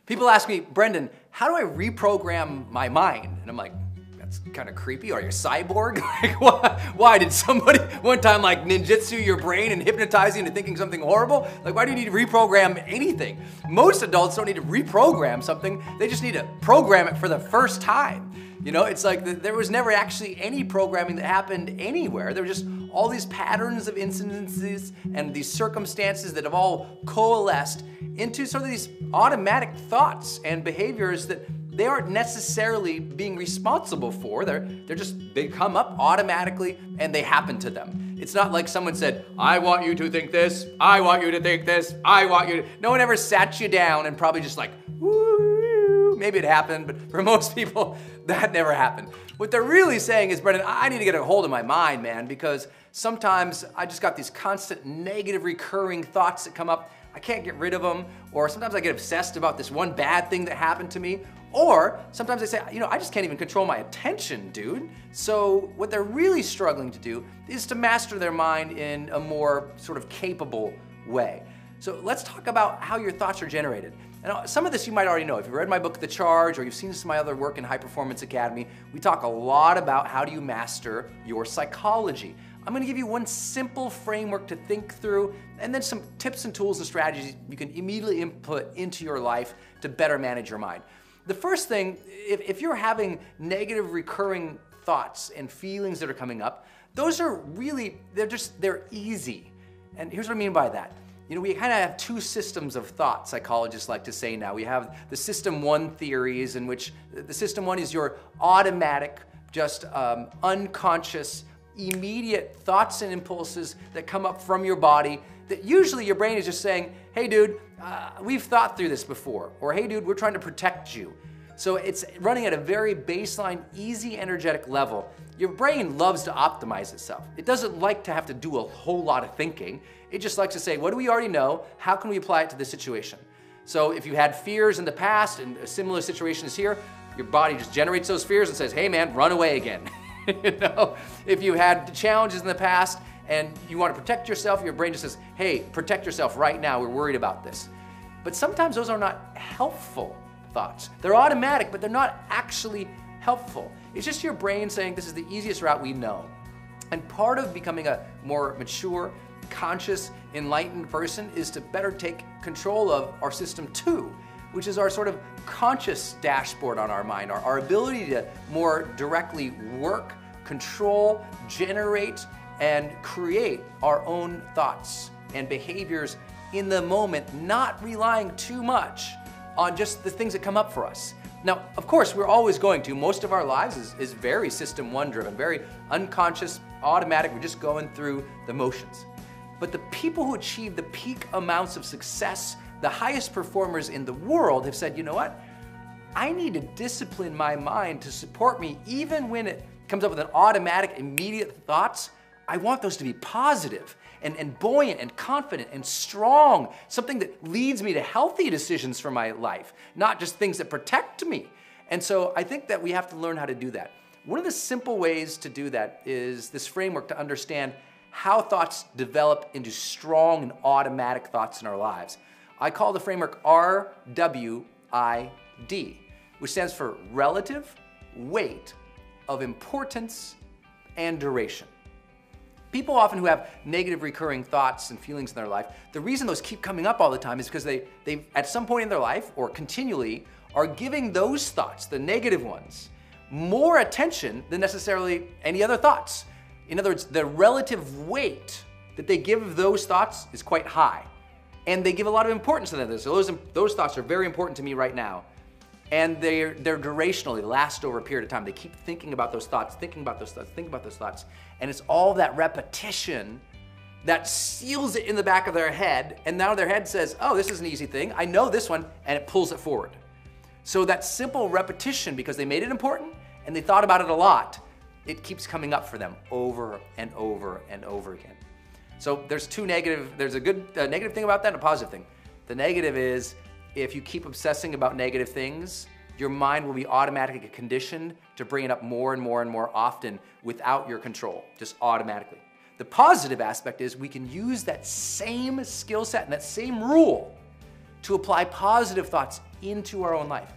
People ask me, Brendan, how do I reprogram my mind? And I'm like, that's kind of creepy. Are you a cyborg? Like, why did somebody one time like ninjutsu your brain and hypnotize you into thinking something horrible? Like, why do you need to reprogram anything? Most adults don't need to reprogram something. They just need to program it for the first time. You know, it's like there was never actually any programming that happened anywhere. There were just all these patterns of incidences and these circumstances that have all coalesced into sort of these automatic thoughts and behaviors that they aren't necessarily being responsible for. They come up automatically and they happen to them. It's not like someone said, I want you to think this, I want you to think this, I want you to. No one ever sat you down and probably just like, woo, maybe it happened, but for most people, that never happened. What they're really saying is, Brendan, I need to get a hold of my mind, man, because sometimes I just got these constant negative recurring thoughts that come up. I can't get rid of them, or sometimes I get obsessed about this one bad thing that happened to me, or sometimes they say, you know, I just can't even control my attention, dude. So what they're really struggling to do is to master their mind in a more sort of capable way. So let's talk about how your thoughts are generated. And some of this you might already know. If you've read my book, The Charge, or you've seen some of my other work in High Performance Academy, we talk a lot about how do you master your psychology. I'm gonna give you one simple framework to think through, and then some tips and tools and strategies you can immediately input into your life to better manage your mind. The first thing, if you're having negative recurring thoughts and feelings that are coming up, those are really, they're easy. And here's what I mean by that. You know, we kind of have two systems of thought, psychologists like to say now. We have the system one theories, in which the system one is your automatic, just unconscious, immediate thoughts and impulses that come up from your body that usually your brain is just saying, hey dude, we've thought through this before, or hey dude, we're trying to protect you. So it's running at a very baseline, easy, energetic level. Your brain loves to optimize itself. It doesn't like to have to do a whole lot of thinking. It just likes to say, what do we already know? How can we apply it to this situation? So if you had fears in the past and a similar situation is here, your body just generates those fears and says, hey man, run away again. You know, if you had challenges in the past and you want to protect yourself, your brain just says, hey, protect yourself right now, we're worried about this. But sometimes those are not helpful thoughts. They're automatic, but they're not actually helpful. It's just your brain saying this is the easiest route we know. And part of becoming a more mature, conscious, enlightened person is to better take control of our system two, which is our sort of conscious dashboard on our mind, our ability to more directly work, control, generate, and create our own thoughts and behaviors in the moment, not relying too much on just the things that come up for us. Now, of course, we're always going to. Most of our lives is very system one driven, very unconscious, automatic. We're just going through the motions. But the people who achieve the peak amounts of success, the highest performers in the world, have said, you know what? I need to discipline my mind to support me even when it comes up with an automatic, immediate thoughts. I want those to be positive and buoyant and confident and strong, something that leads me to healthy decisions for my life, not just things that protect me. And so I think that we have to learn how to do that. One of the simple ways to do that is this framework to understand how thoughts develop into strong and automatic thoughts in our lives. I call the framework RWID, which stands for relative, weight, of importance, and duration. People often who have negative recurring thoughts and feelings in their life, the reason those keep coming up all the time is because they at some point in their life or continually are giving those thoughts, the negative ones, more attention than necessarily any other thoughts. In other words, the relative weight that they give those thoughts is quite high. And they give a lot of importance to them. So those thoughts are very important to me right now. And they're durational, they last over a period of time. They keep thinking about those thoughts, thinking about those thoughts, thinking about those thoughts. And it's all that repetition that seals it in the back of their head. And now their head says, oh, this is an easy thing. I know this one, and it pulls it forward. So that simple repetition, because they made it important and they thought about it a lot, it keeps coming up for them over and over and over again. So there's a good negative thing about that and a positive thing. The negative is, if you keep obsessing about negative things, your mind will be automatically conditioned to bring it up more and more and more often without your control, just automatically. The positive aspect is we can use that same skill set and that same rule to apply positive thoughts into our own life.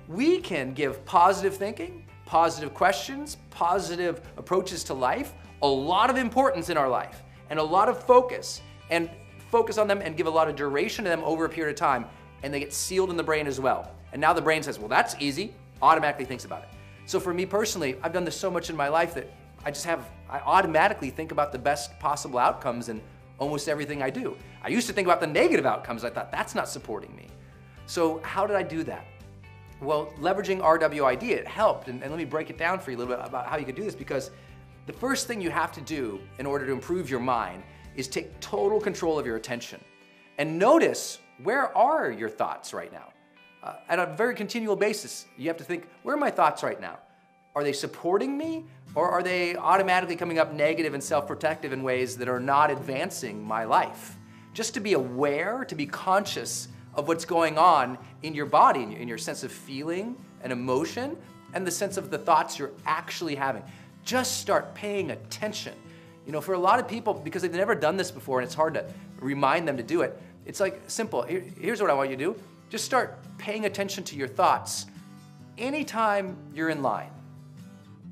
We can give positive thinking, positive questions, positive approaches to life, a lot of importance in our life, and a lot of focus on them and give a lot of duration to them over a period of time, and they get sealed in the brain as well. And now the brain says, well, that's easy, automatically thinks about it. So for me personally, I've done this so much in my life that I automatically think about the best possible outcomes in almost everything I do. I used to think about the negative outcomes. I thought, that's not supporting me. So how did I do that? Well, leveraging RWID, it helped. And let me break it down for you a little bit about how you can do this, because the first thing you have to do in order to improve your mind is take total control of your attention. And notice, where are your thoughts right now? At a very continual basis, you have to think, where are my thoughts right now? Are they supporting me, or are they automatically coming up negative and self-protective in ways that are not advancing my life? Just to be aware, to be conscious of what's going on in your body, in your sense of feeling and emotion, and the sense of the thoughts you're actually having. Just start paying attention. You know, for a lot of people, because they've never done this before and it's hard to remind them to do it, it's like simple. Here's what I want you to do. Just start paying attention to your thoughts anytime you're in line.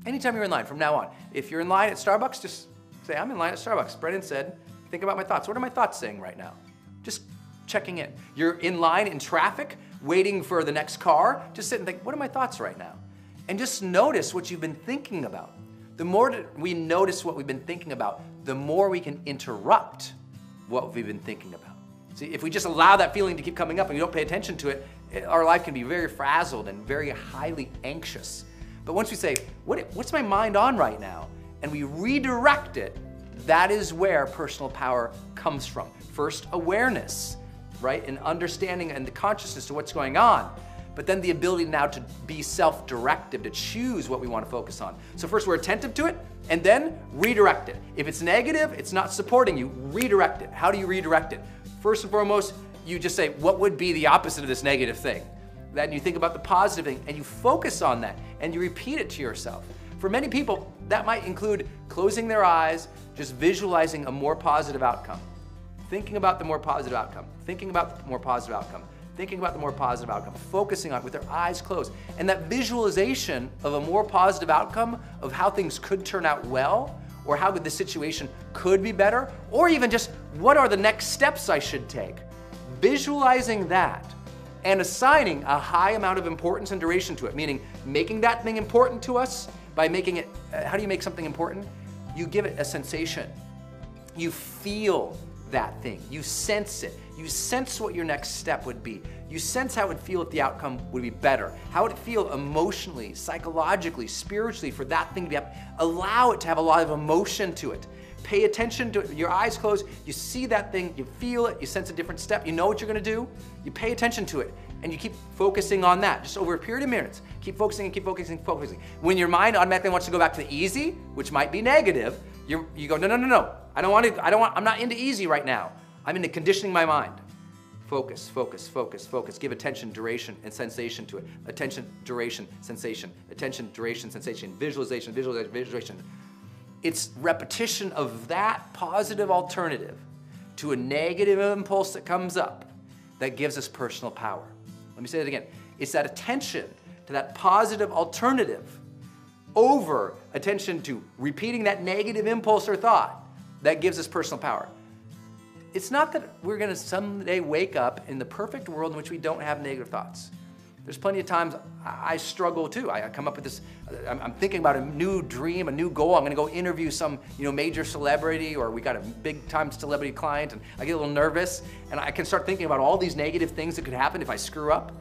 Anytime you're in line from now on. If you're in line at Starbucks, just say, I'm in line at Starbucks. Brendan said, think about my thoughts. What are my thoughts saying right now? Just checking in. You're in line in traffic, waiting for the next car. Just sit and think, what are my thoughts right now? And just notice what you've been thinking about. The more we notice what we've been thinking about, the more we can interrupt what we've been thinking about. See, if we just allow that feeling to keep coming up and we don't pay attention to it, our life can be very frazzled and very highly anxious. But once we say, what's my mind on right now? And we redirect it, that is where personal power comes from. First, awareness, right? And understanding and the consciousness to what's going on. But then the ability now to be self-directive, to choose what we want to focus on. So first we're attentive to it, and then redirect it. If it's negative, it's not supporting you, redirect it. How do you redirect it? First and foremost, you just say, what would be the opposite of this negative thing? Then you think about the positive thing, and you focus on that, and you repeat it to yourself. For many people, that might include closing their eyes, just visualizing a more positive outcome. Thinking about the more positive outcome, thinking about the more positive outcome, thinking about the more positive outcome, focusing on it with their eyes closed. And that visualization of a more positive outcome, of how things could turn out well, or how the situation could be better, or even just what are the next steps I should take. Visualizing that and assigning a high amount of importance and duration to it, meaning making that thing important to us by making it, how do you make something important? You give it a sensation. You feel that thing. You sense it. You sense what your next step would be. You sense how it would feel if the outcome would be better. How would it feel emotionally, psychologically, spiritually for that thing to be up? Allow it to have a lot of emotion to it. Pay attention to it. Your eyes closed, you see that thing, you feel it, you sense a different step, you know what you're gonna do, you pay attention to it, and you keep focusing on that, just over a period of minutes. Keep focusing and keep focusing and focusing. When your mind automatically wants to go back to the easy, which might be negative, you go, no. I'm not into easy right now. I'm into conditioning my mind. Focus, focus, focus, focus. Give attention, duration, and sensation to it. Attention, duration, sensation. Attention, duration, sensation. Visualization, visualization, visualization. It's repetition of that positive alternative to a negative impulse that comes up that gives us personal power. Let me say that again. It's that attention to that positive alternative over attention to repeating that negative impulse or thought that gives us personal power. It's not that we're going to someday wake up in the perfect world in which we don't have negative thoughts. There's plenty of times I struggle too. I come up with this, I'm thinking about a new dream, a new goal. I'm gonna go interview some major celebrity, or we got a big time celebrity client, and I get a little nervous, and I can start thinking about all these negative things that could happen if I screw up.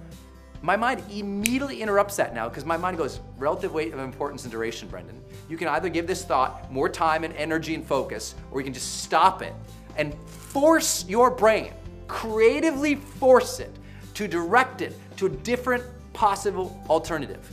My mind immediately interrupts that now, because my mind goes, relative weight of importance and duration, Brendan. You can either give this thought more time and energy and focus, or you can just stop it and force your brain, creatively force it to direct it to a different possible alternative.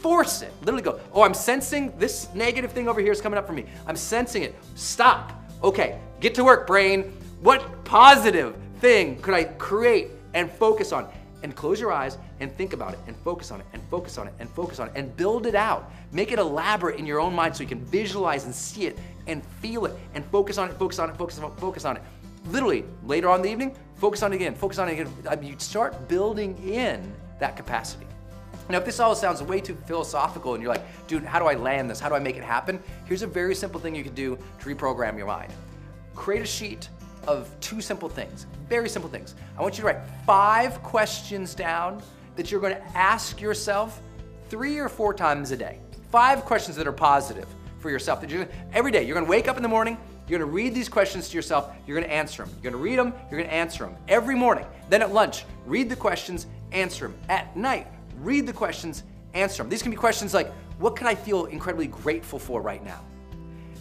Force it. Literally go, oh, I'm sensing this negative thing over here is coming up for me. I'm sensing it. Stop. Okay, get to work, brain. What positive thing could I create and focus on? And close your eyes and think about it and focus on it and focus on it and focus on it and build it out. Make it elaborate in your own mind so you can visualize and see it and feel it and focus on it, focus on it, focus on it. Literally, later on in the evening, focus on it again, focus on it again. You start building in that capacity. Now, if this all sounds way too philosophical and you're like, dude, how do I land this? How do I make it happen? Here's a very simple thing you can do to reprogram your mind. Create a sheet of 2 simple things, very simple things. I want you to write 5 questions down that you're going to ask yourself 3 or 4 times a day. 5 questions that are positive for yourself. That every day, you're going to wake up in the morning, you're going to read these questions to yourself, you're going to answer them. You're going to read them, you're going to answer them. Every morning. Then at lunch, read the questions, answer them. At night, read the questions, answer them. These can be questions like, what could I feel incredibly grateful for right now?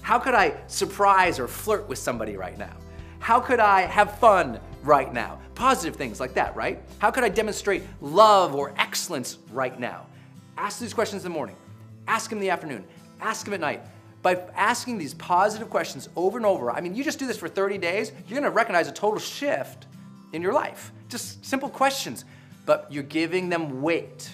How could I surprise or flirt with somebody right now? How could I have fun right now? Positive things like that, right? How could I demonstrate love or excellence right now? Ask these questions in the morning. Ask them in the afternoon. Ask them at night. By asking these positive questions over and over, I mean, you just do this for 30 days, you're gonna recognize a total shift in your life. Just simple questions. But you're giving them weight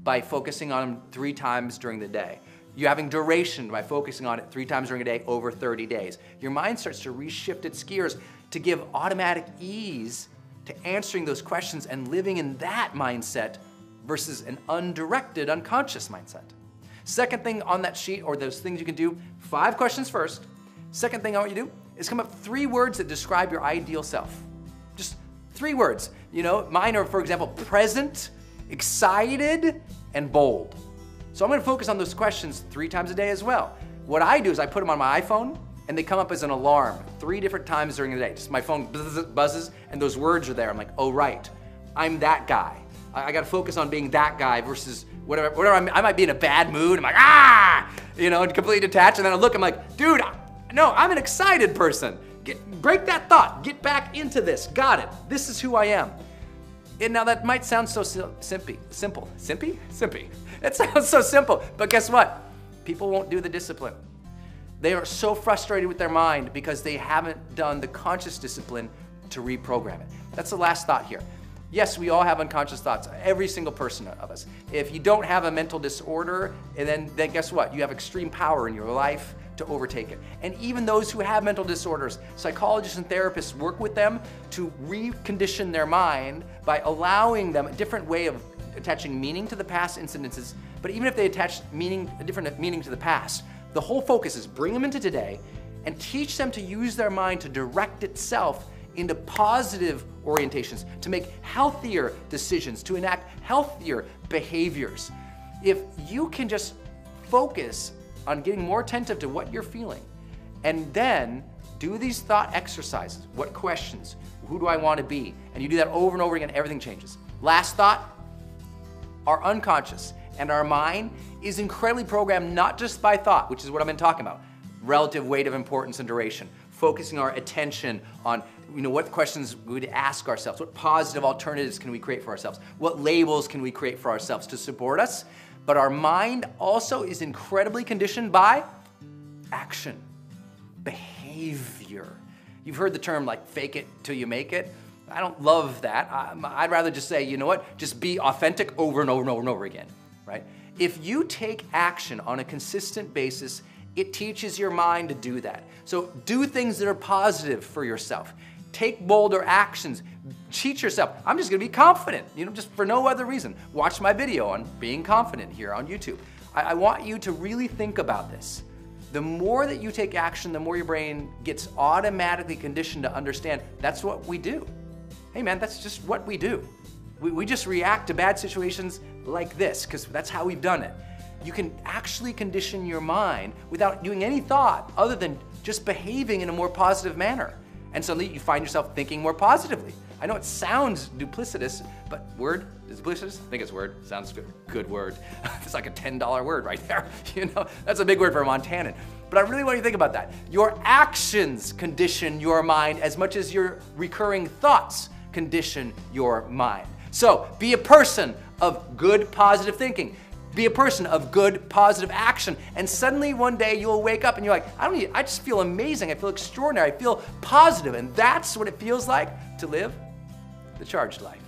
by focusing on them 3 times during the day. You're having duration by focusing on it 3 times during a day over 30 days. Your mind starts to reshift its gears to give automatic ease to answering those questions and living in that mindset versus an undirected, unconscious mindset. Second thing on that sheet, or those things you can do, 5 questions first. Second thing I want you to do is come up with 3 words that describe your ideal self. Just 3 words. You know, mine are, for example, present, excited, and bold. So I'm going to focus on those questions 3 times a day as well. What I do is I put them on my iPhone, and they come up as an alarm 3 different times during the day. Just my phone buzzes, and those words are there. I'm like, oh, right, I'm that guy. I got to focus on being that guy versus whatever I might be in a bad mood. I'm like, you know, and completely detached. And then I look, I'm like, dude, no, I'm an excited person. Break that thought. Get back into this. Got it. This is who I am. And now that might sound so simple. It sounds so simple, but guess what? People won't do the discipline. They are so frustrated with their mind because they haven't done the conscious discipline to reprogram it. That's the last thought here. Yes, we all have unconscious thoughts, every single person of us. If you don't have a mental disorder, and then guess what? You have extreme power in your life to overtake it. And even those who have mental disorders, psychologists and therapists work with them to recondition their mind by allowing them a different way of attaching meaning to the past incidences. But even if they attach a different meaning to the past, the whole focus is bring them into today and teach them to use their mind to direct itself into positive orientations, to make healthier decisions, to enact healthier behaviors. If you can just focus on getting more attentive to what you're feeling, and then do these thought exercises. What questions? Who do I want to be? And you do that over and over again, everything changes. Last thought, our unconscious and our mind is incredibly programmed not just by thought, which is what I've been talking about, relative weight of importance and duration, focusing our attention on what questions we would ask ourselves, what positive alternatives can we create for ourselves, what labels can we create for ourselves to support us. But our mind also is incredibly conditioned by action, behavior. You've heard the term like fake it till you make it. I don't love that. I'd rather just say, you know what, just be authentic over and over and over and over again, right? If you take action on a consistent basis, it teaches your mind to do that. So do things that are positive for yourself. Take bolder actions. Teach yourself, I'm just gonna be confident, just for no other reason. Watch my video on being confident here on YouTube. I want you to really think about this. The more that you take action, the more your brain gets automatically conditioned to understand that's what we do. Hey man, that's just what we do. We just react to bad situations like this because that's how we've done it. You can actually condition your mind without doing any thought other than just behaving in a more positive manner. And suddenly you find yourself thinking more positively. I know it sounds duplicitous, but word is duplicitous? I think it's word. Sounds good. Good word. It's like a $10 word right there. That's a big word for a Montanan. But I really want you to think about that. Your actions condition your mind as much as your recurring thoughts condition your mind. So be a person of good, positive thinking. Be a person of good, positive action. And suddenly one day you'll wake up and you're like, I just feel amazing. I feel extraordinary. I feel positive. And that's what it feels like to live the charged life.